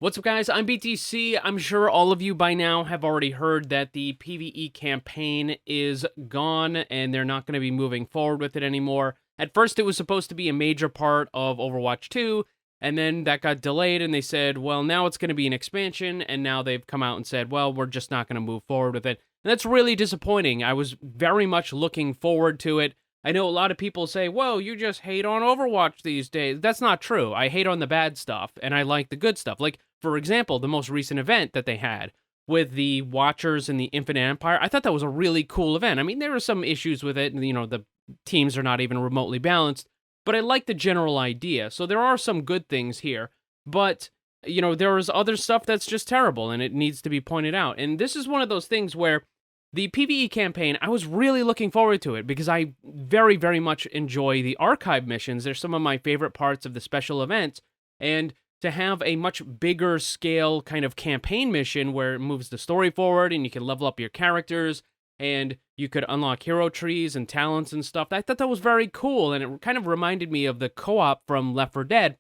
What's up, guys? I'm BTC. I'm sure all of you by now have already heard that the PvE campaign is gone and they're not going to be moving forward with it anymore. At first, it was supposed to be a major part of Overwatch 2, and then that got delayed, and they said, well, now it's going to be an expansion, and now they've come out and said, well, we're just not going to move forward with it. And that's really disappointing. I was very much looking forward to it. I know a lot of people say, whoa, you just hate on Overwatch these days. That's not true. I hate on the bad stuff, and I like the good stuff. Like, for example, the most recent event that they had with the Watchers and the Infinite Empire, I thought that was a really cool event. I mean, there were some issues with it, and, the teams are not even remotely balanced, but I like the general idea. So there are some good things here, but, there is other stuff that's just terrible, and it needs to be pointed out. And this is one of those things where the PvE campaign, I was really looking forward to it because I very, very much enjoy the archive missions. They're some of my favorite parts of the special events. And to have a much bigger scale kind of campaign mission where it moves the story forward and you can level up your characters and you could unlock hero trees and talents and stuff, I thought that was very cool. And it kind of reminded me of the co-op from Left 4 Dead.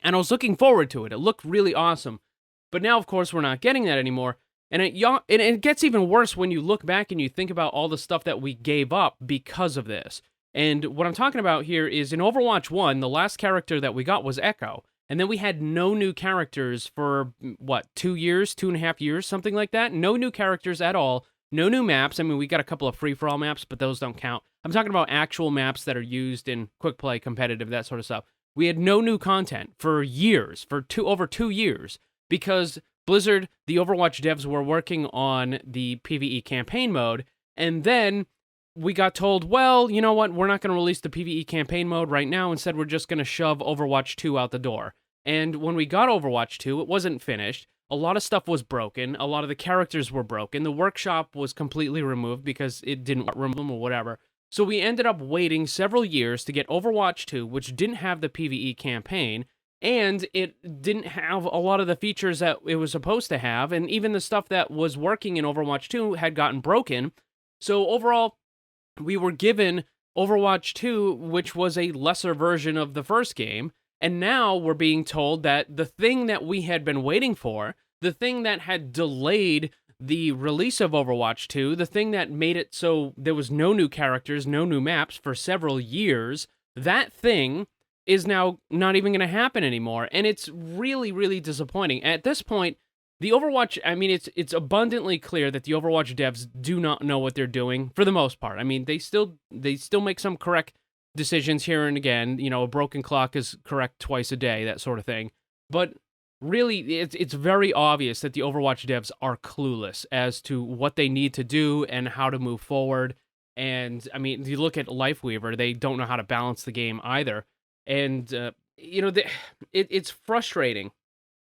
And I was looking forward to it. It looked really awesome. But now, of course, we're not getting that anymore. And it gets even worse when you look back and you think about all the stuff that we gave up because of this. And what I'm talking about here is in Overwatch 1, the last character that we got was Echo. And then we had no new characters for, 2 years, 2.5 years, something like that? No new characters at all. No new maps. I mean, we got a couple of free-for-all maps, but those don't count. I'm talking about actual maps that are used in quick play, competitive, that sort of stuff. We had no new content for years, for over 2 years, because Blizzard, the Overwatch devs, were working on the PvE campaign mode, and then we got told, well, you know what, we're not going to release the PvE campaign mode right now, instead we're just going to shove Overwatch 2 out the door. And when we got Overwatch 2, it wasn't finished, a lot of stuff was broken, a lot of the characters were broken, the workshop was completely removed because it didn't remove them or whatever. So we ended up waiting several years to get Overwatch 2, which didn't have the PvE campaign, and it didn't have a lot of the features that it was supposed to have, and even the stuff that was working in Overwatch 2 had gotten broken. So overall, we were given Overwatch 2, which was a lesser version of the first game, and now we're being told that the thing that we had been waiting for, the thing that had delayed the release of Overwatch 2, the thing that made it so there was no new characters, no new maps for several years, that thing is now not even going to happen anymore. And it's really, really disappointing. At this point, the Overwatch, I mean, it's abundantly clear that the Overwatch devs do not know what they're doing for the most part. I mean, they still make some correct decisions here and again. A broken clock is correct twice a day, that sort of thing. But really, it's very obvious that the Overwatch devs are clueless as to what they need to do and how to move forward. And, I mean, you look at Lifeweaver, they don't know how to balance the game either. And, it's frustrating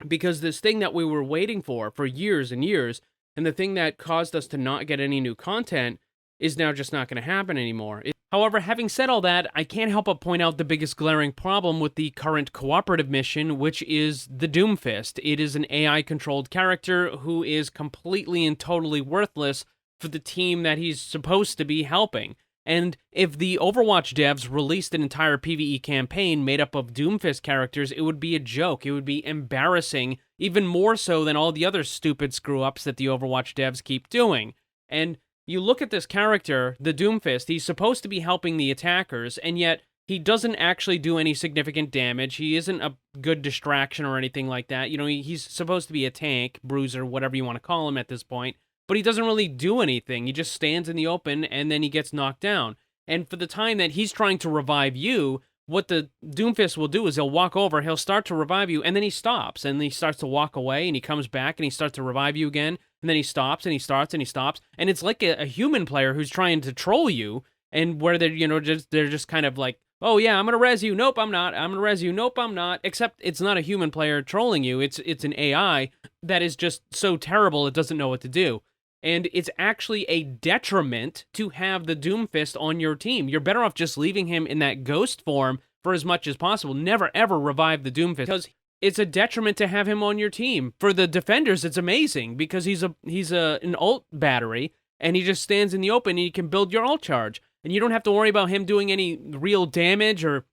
because this thing that we were waiting for years and years, and the thing that caused us to not get any new content is now just not going to happen anymore. However, having said all that, I can't help but point out the biggest glaring problem with the current cooperative mission, which is the Doomfist. It is an AI-controlled character who is completely and totally worthless for the team that he's supposed to be helping. And if the Overwatch devs released an entire PvE campaign made up of Doomfist characters, it would be a joke. It would be embarrassing, even more so than all the other stupid screw-ups that the Overwatch devs keep doing. And you look at this character, the Doomfist, he's supposed to be helping the attackers, and yet he doesn't actually do any significant damage. He isn't a good distraction or anything like that. He's supposed to be a tank, bruiser, whatever you want to call him at this point. But he doesn't really do anything. He just stands in the open, and then he gets knocked down. And for the time that he's trying to revive you, what the Doomfist will do is he'll walk over, he'll start to revive you, and then he stops. And he starts to walk away, and he comes back, and he starts to revive you again. And then he stops, and he starts, and he stops. And it's like a human player who's trying to troll you, and where they're just kind of like, oh yeah, I'm gonna res you. Nope, I'm not. I'm gonna res you. Nope, I'm not. Except it's not a human player trolling you. It's an AI that is just so terrible it doesn't know what to do. And it's actually a detriment to have the Doomfist on your team. You're better off just leaving him in that ghost form for as much as possible. Never, ever revive the Doomfist, because it's a detriment to have him on your team. For the defenders, it's amazing, because he's an ult battery, and he just stands in the open, and you can build your ult charge. And you don't have to worry about him doing any real damage or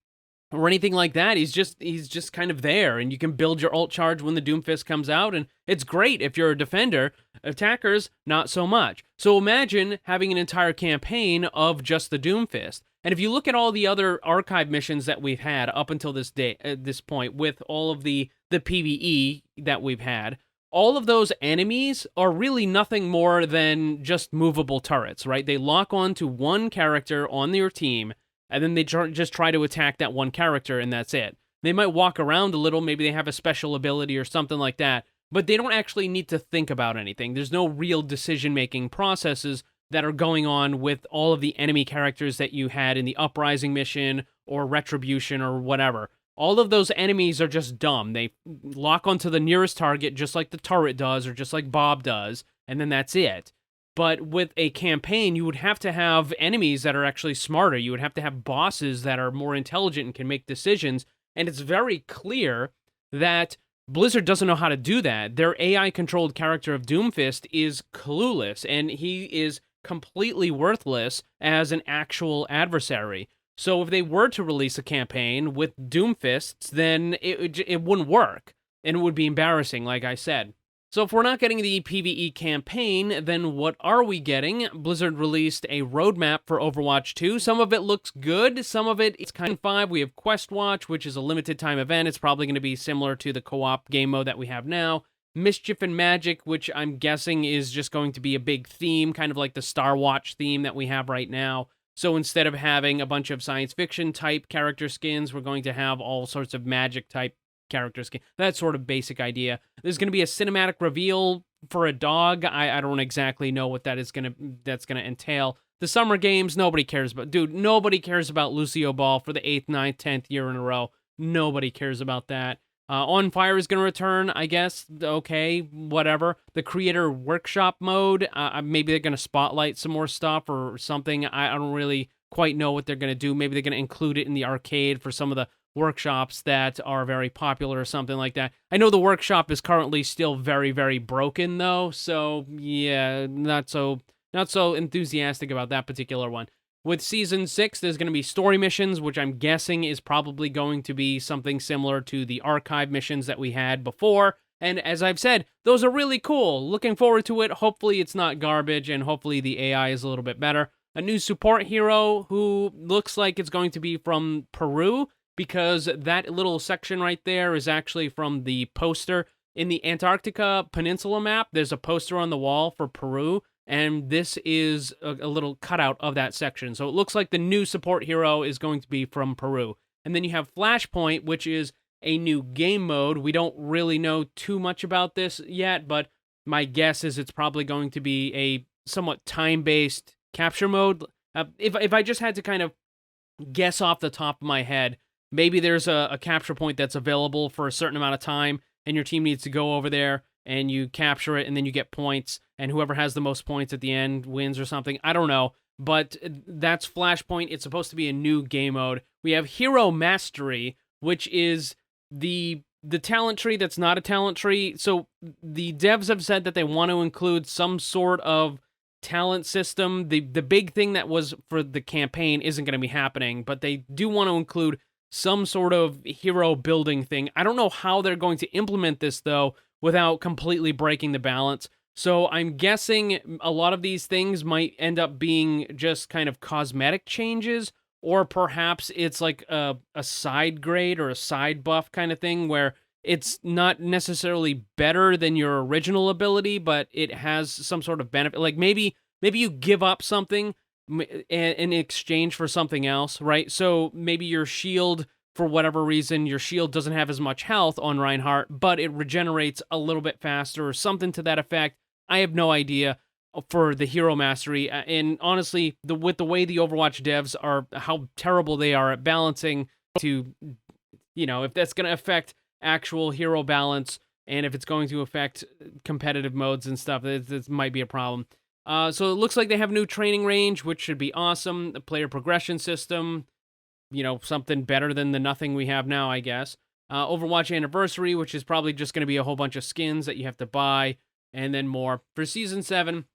or anything like that. He's just kind of there, and you can build your ult charge when the Doomfist comes out, and it's great if you're a defender. Attackers, not so much. So imagine having an entire campaign of just the Doomfist. And if you look at all the other archive missions that we've had up until this day, at this point, with all of the PvE that we've had, all of those enemies are really nothing more than just movable turrets, right? They lock on to one character on your team, and then they just try to attack that one character, and that's it. They might walk around a little, maybe they have a special ability or something like that, but they don't actually need to think about anything. There's no real decision-making processes that are going on with all of the enemy characters that you had in the Uprising mission or Retribution or whatever. All of those enemies are just dumb. They lock onto the nearest target just like the turret does or just like Bob does, and then that's it. But with a campaign, you would have to have enemies that are actually smarter. You would have to have bosses that are more intelligent and can make decisions. And it's very clear that Blizzard doesn't know how to do that. Their AI-controlled character of Doomfist is clueless, and he is completely worthless as an actual adversary. So if they were to release a campaign with Doomfists, then it wouldn't work, and it would be embarrassing, like I said. So if we're not getting the PvE campaign, then what are we getting? Blizzard released a roadmap for Overwatch 2. Some of it looks good, some of it is kind of 5. We have Quest Watch, which is a limited time event. It's probably going to be similar to the co-op game mode that we have now. Mischief and Magic, which I'm guessing is just going to be a big theme, kind of like the Star Watch theme that we have right now. So instead of having a bunch of science fiction type character skins, we're going to have all sorts of magic type character skin. That sort of basic idea. There's going to be a cinematic reveal for a dog. I don't exactly know what that's gonna entail. The summer games, nobody cares about. Dude, nobody cares about Lucio Ball for the 8th, 9th, 10th year in a row. Nobody cares about that. On Fire is going to return, I guess. Okay, whatever. The Creator Workshop mode, maybe they're going to spotlight some more stuff or something. I don't really quite know what they're going to do. Maybe they're going to include it in the arcade for some of the workshops that are very popular or something like that. I know the workshop is currently still very, very broken, though. So, yeah, not so enthusiastic about that particular one. With Season 6, there's going to be story missions, which I'm guessing is probably going to be something similar to the archive missions that we had before. And as I've said, those are really cool. Looking forward to it. Hopefully it's not garbage, and hopefully the AI is a little bit better. A new support hero who looks like it's going to be from Peru, because that little section right there is actually from the poster. In the Antarctica Peninsula map, there's a poster on the wall for Peru, and this is a little cutout of that section. So it looks like the new support hero is going to be from Peru. And then you have Flashpoint, which is a new game mode. We don't really know too much about this yet, but my guess is it's probably going to be a somewhat time-based capture mode. If I just had to kind of guess off the top of my head, maybe there's a capture point that's available for a certain amount of time, and your team needs to go over there, and you capture it, and then you get points, and whoever has the most points at the end wins or something. I don't know, but that's Flashpoint. It's supposed to be a new game mode. We have Hero Mastery, which is the talent tree that's not a talent tree. So the devs have said that they want to include some sort of talent system. The big thing that was for the campaign isn't going to be happening, but they do want to include some sort of hero building thing. I don't know how they're going to implement this, though, without completely breaking the balance. So I'm guessing a lot of these things might end up being just kind of cosmetic changes, or perhaps it's like a side grade or a side buff kind of thing where it's not necessarily better than your original ability, but it has some sort of benefit. Like maybe you give up something in exchange for something else, right? So maybe your shield, for whatever reason, your shield doesn't have as much health on Reinhardt, but it regenerates a little bit faster or something to that effect. I have no idea for the hero mastery. And honestly, with the way the Overwatch devs are, how terrible they are at balancing to, if that's going to affect actual hero balance and if it's going to affect competitive modes and stuff, this might be a problem. So it looks like they have a new training range, which should be awesome. The player progression system, something better than the nothing we have now, I guess. Overwatch Anniversary, which is probably just going to be a whole bunch of skins that you have to buy, and then more. For Season 7,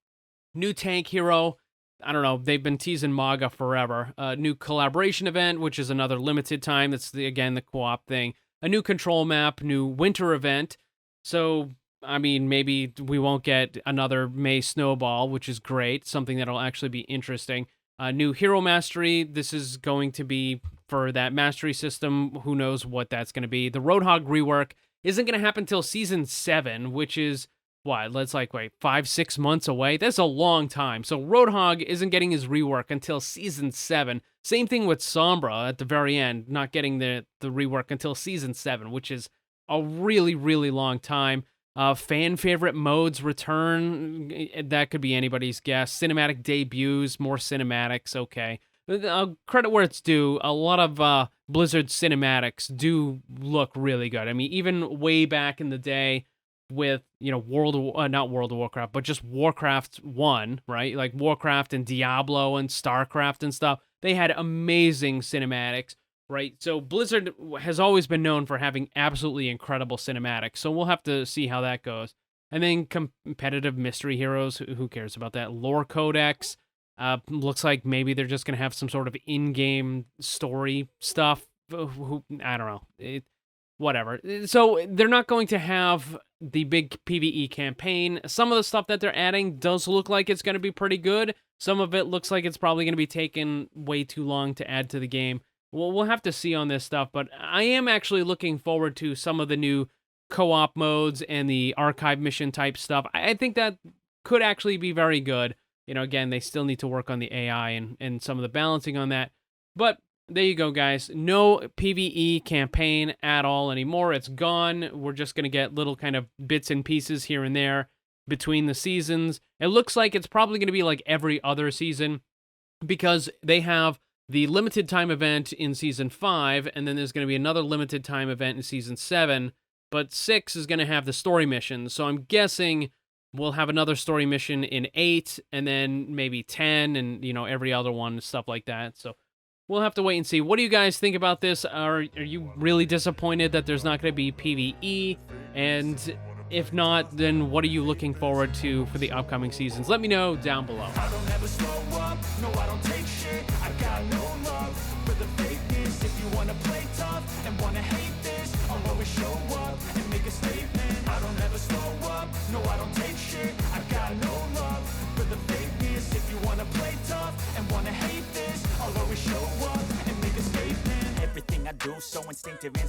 new tank hero. I don't know, they've been teasing MAGA forever. A new collaboration event, which is another limited time. That's again the co-op thing. A new control map, new winter event. So, I mean, maybe we won't get another May Snowball, which is great. Something that'll actually be interesting. New hero mastery. This is going to be for that mastery system. Who knows what that's going to be? The Roadhog rework isn't going to happen till season 7, which is what? Let's like wait 5-6 months away. That's a long time. So Roadhog isn't getting his rework until season 7. Same thing with Sombra at the very end, not getting the rework until season 7, which is a really long time. Fan favorite modes return. That could be anybody's guess. Cinematic debuts, more cinematics. Okay. Credit where it's due. A lot of Blizzard cinematics do look really good. I mean, even way back in the day with, you know, not World of Warcraft, but just Warcraft 1, right? Like Warcraft and Diablo and StarCraft and stuff. They had amazing cinematics. Right, so Blizzard has always been known for having absolutely incredible cinematics, so we'll have to see how that goes. And then competitive mystery heroes, who cares about that? Lore Codex, looks like maybe they're just going to have some sort of in-game story stuff. I don't know, whatever. So they're not going to have the big PvE campaign. Some of the stuff that they're adding does look like it's going to be pretty good. Some of it looks like it's probably going to be taking way too long to add to the game. Well, we'll have to see on this stuff, but I am actually looking forward to some of the new co-op modes and the archive mission type stuff. I think that could actually be very good. You know, again, they still need to work on the AI and some of the balancing on that. But there you go, guys. No PvE campaign at all anymore. It's gone. We're just going to get little kind of bits and pieces here and there between the seasons. It looks like it's probably going to be like every other season because they have the limited time event in season 5, and then there's going to be another limited time event in season 7, but 6 is going to have the story missions. So I'm guessing we'll have another story mission in 8, and then maybe 10, and, you know, every other one and stuff like that. So we'll have to wait and see. What do you guys think about this? Are you really disappointed that there's not going to be PvE? And if not, then what are you looking forward to for the upcoming seasons? Let me know down below. I don't ever slow up, no I don't take shit. I got no love for the fakeness. If you wanna play tough and wanna hate this, I'll always show up and make a statement. I don't ever slow up, no I don't take shit. I got no love for the fakeness. If you wanna play tough and wanna hate this, I'll always show up and make a statement. Everything I do so instinctive and